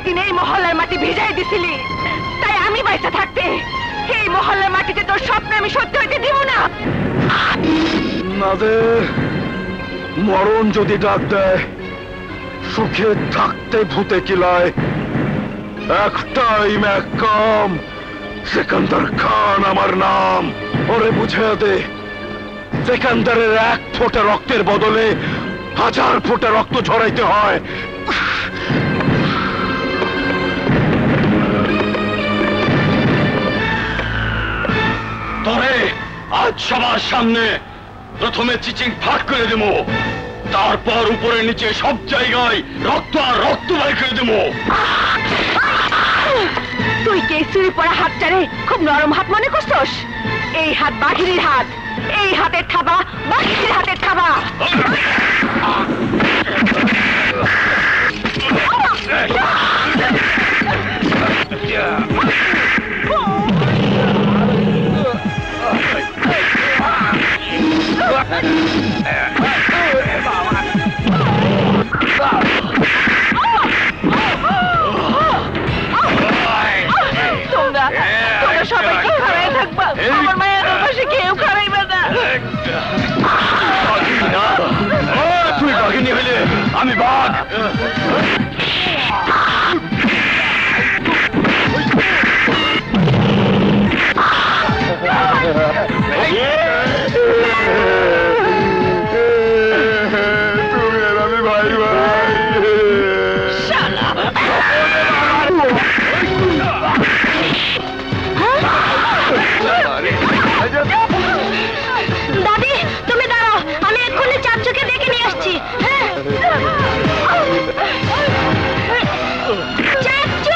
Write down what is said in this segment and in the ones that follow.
সেদিন এই মহল্লার মাটি ভিজাই দিছিলি, তাই আমি বাইসা থাকতে এই মহল্লার মাটিতে তোর স্বপ্ন আমি সত্যি হইতে দিব না। মরণ যদি ডাক দেয়, সুখে থাকতে ভূতে কিলায়। একটাই ম্যাকাম, সিকান্দার খান আমার নাম। ওরে বুঝে দে, সিকান্দারের এক ফোঁটা রক্তের বদলে 1000 ফোঁটা রক্ত ঝরাইতে হয়। তবে আজ সবার সামনে প্রথমে চিচিং ফাঁক করে দেব, তারপর উপরে নিচে সব জায়গায় রক্ত আর রক্ত বাই করে দেব। তুই কে চুরি পড়া হাতটারে খুব নরম হাত মনে করছস? এই হাত বাঘিনীর হাত, এই হাতের থাবা বাঘিনীর হাতের থাবা। তোমরা সবাই খাড়াই থাকবা, আমার মায়ের পাশে কেউ খাড়াইবে না। তুই বাঘিনী হইলে আমি বাঘ। তুমি আর আমি ভাই ভাই। দাদি তুমি দাঁড়াও, আমি এক্ষুনি চাচুকে ডেকে নিয়ে আসছি। চাচু!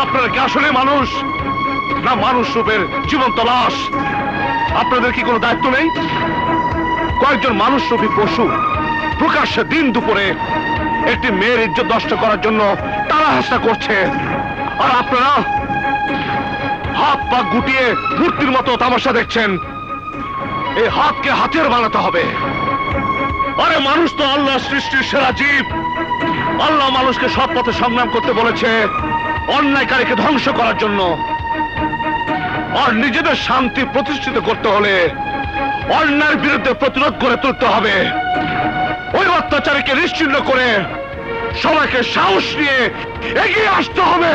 আপনারা কি আসলে মানুষ না মানুষ রূপের জীবন্ত লাশ? আপনাদের কি কোনো দায়িত্ব নেই? কয়েকজন মানুষ রূপী পশু প্রকাশ্যে দিন দুপুরে একটি মেয়ের ইজ্জত নষ্ট করার জন্য তারা হাসা করছে, আর আপনারা হাত পা গুটিয়ে মূর্তির মতো তামাশা দেখছেন। এই হাতকে হাতের বানাতে হবে। আরে মানুষ তো আল্লাহ সৃষ্টির সেরা জীব। আল্লাহ মানুষকে সৎ পথে সংগ্রাম করতে বলেছে অন্যায়কারীকে ধ্বংস করার জন্য। আর নিজেদের শান্তি প্রতিষ্ঠিত করতে হলে অন্যায়ের বিরুদ্ধে প্রতিরোধ করে তুলতে হবে। ওই অত্যাচারীকে নিশ্চিহ্ন করে সবাইকে সাহস নিয়ে এগিয়ে আসতে হবে।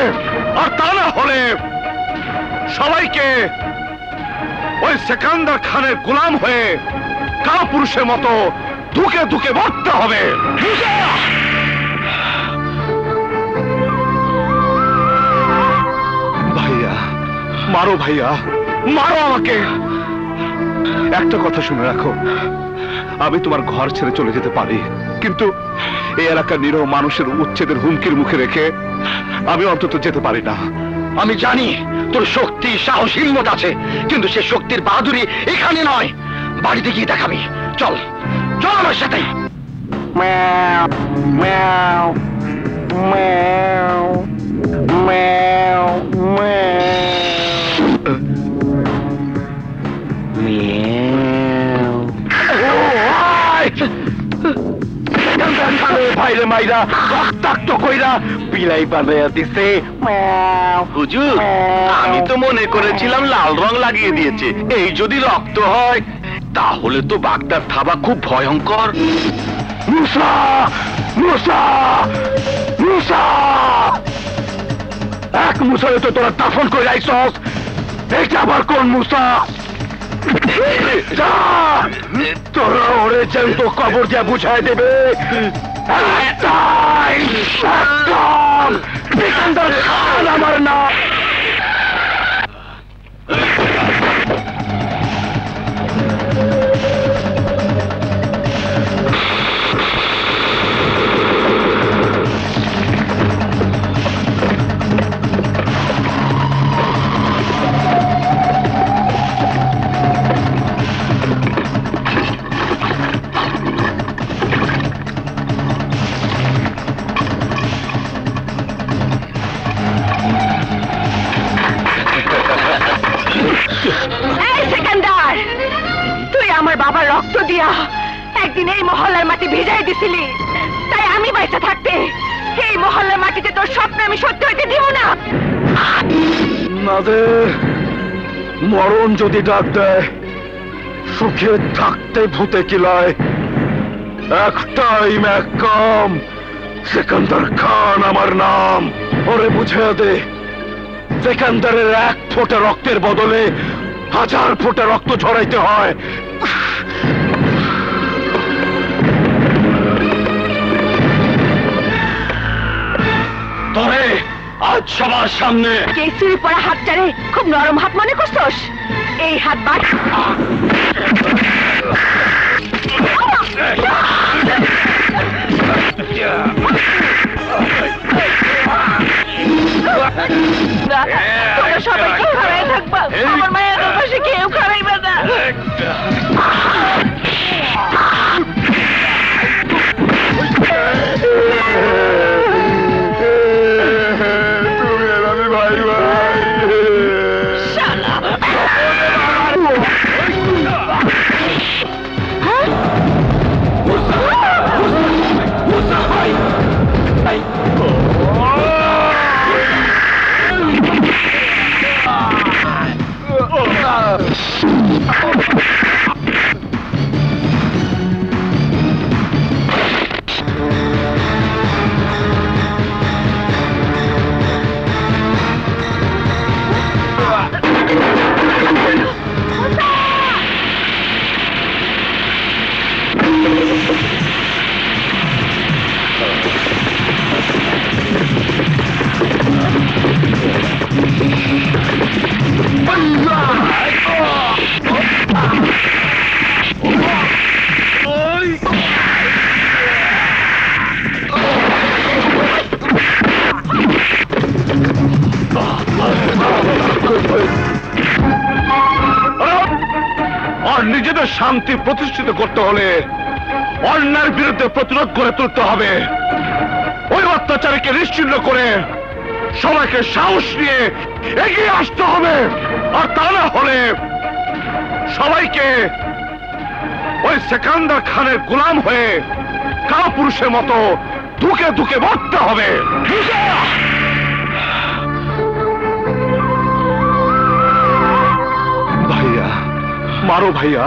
আর তা না হলে সবাইকে ওই সেকান্দার খানের গোলাম হয়ে কাপুরুষের মতো ধুকে ধুকে মরতে হবে। ভাইয়া মারো, ভাইয়া মারো আমাকে। একটা কথা শুনে রাখো, আমি তোমার ঘর ছেড়ে চলে যেতে পারি, কিন্তু এই এলাকার নিরহ মানুষের উচ্ছেদের হুমকির মুখে রেখে আমি অন্তত যেতে পারি না। আমি জানি তোর শক্তি, সাহস, হিম্মত আছে, কিন্তু সে শক্তির বাহাদুরি এখানে নয়, বাড়িতে গিয়ে দেখাবি। চল চল আমার সাথে। ভাইরে মাইরা রক্তাক্ত কইরা বিলাই বানাইয়া দিছে। হুজুর, আমি তো মনে করেছিলাম লাল রং লাগিয়ে দিয়েছে, এই যদি রক্ত হয় তাহলে তো বাগদার থাবা খুব ভয়ঙ্কর। মুসা, মুসা, মুসা! এক মুসারে তো তোরা দাফন করে আইছস, এটা আবার কোন মুসা? তোরা ওরে যেন কবর দিয়া বুঝাই দেবে। আমার নাম। আমার বাবার রক্ত দিয়া একদিন এই মহল্লার মাটি ভিজাই দিছিলি, তাই আমি বাইসা থাকতে এই মহল্লার মাটিতে তোর স্বপ্ন আমি সত্যি হইতে দিব না। নাদের মরণ যদি ডাক দেয়, সুখে থাকতে ভূতে কিলায়। একটাই ম্যাকাম, সেকান্দার খান আমার নাম। ওরে বুঝে দে, সেকান্দারের এক ফোঁটা রক্তের বদলে 1000 ফোঁটা রক্ত ঝরাইতে হয়। তরে আজ সবার সামনে কেসুরি পড়া হাতটারে খুব নরম হাত মনে করছস? এই হাত বাদ। তোমরা সবাই কেউ খারাই থাকবা, আমার মায়ের পাশে কেউ খারাইবে না। আর নিজেদের শান্তি প্রতিষ্ঠিত করতে হলে অন্যায়ের বিরুদ্ধে প্রতিরোধ করে তুলতে হবে। ওই অত্যাচারীকে নিশ্চিহ্ন করে সবাইকে সাহস নিয়ে এগিয়ে আসতে হবে। আর তা না হলে সবাইকে ওই সেকান্দার খানের গোলাম হয়ে কাপুরুষের মতো ধুকে ধুকে মরতে হবে। ভাইয়া মারো, ভাইয়া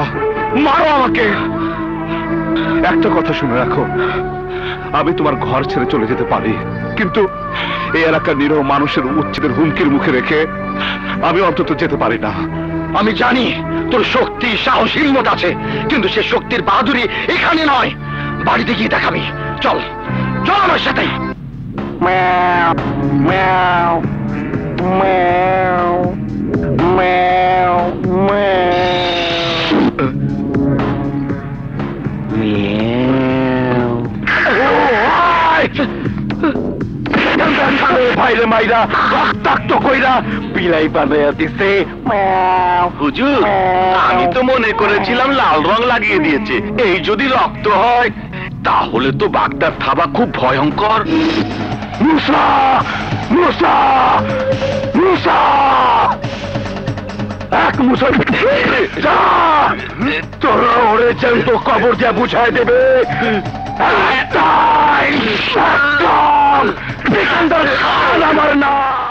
মারো আমাকে। একটা কথা শুনে রাখো, আমি তোমার ঘর ছেড়ে চলে যেতে পারি, কিন্তু এই এলাকার নিরহ মানুষের উচ্ছেদের হুমকির মুখে রেখে আমি অন্তত যেতে পারি না। আমি জানি তোর শক্তি, সাহস, হিম্মত আছে, কিন্তু সে শক্তির বাহাদুরি এখানে নয়, বাড়িতে গিয়ে দেখাবি। চল চল আমার সাথে। Meow, meow, meow, meow, meow. ভাইরে মাইরা রক্তাক্ত কইরা বিলাই বানাইয়া দিছে। হুজুর, আমি তো মনে করেছিলাম লাল রং লাগিয়ে দিয়েছে, এই যদি রক্ত হয় তাহলে তো বাগদার থাবা খুব ভয়ঙ্কর। মুসা, মুসা, মুসা, এক মুসা তোরা ওরে জ্যান্ত কবর দিয়ে বুঝাই দেবে। একদম, সিকান্দার খান আমার নাম।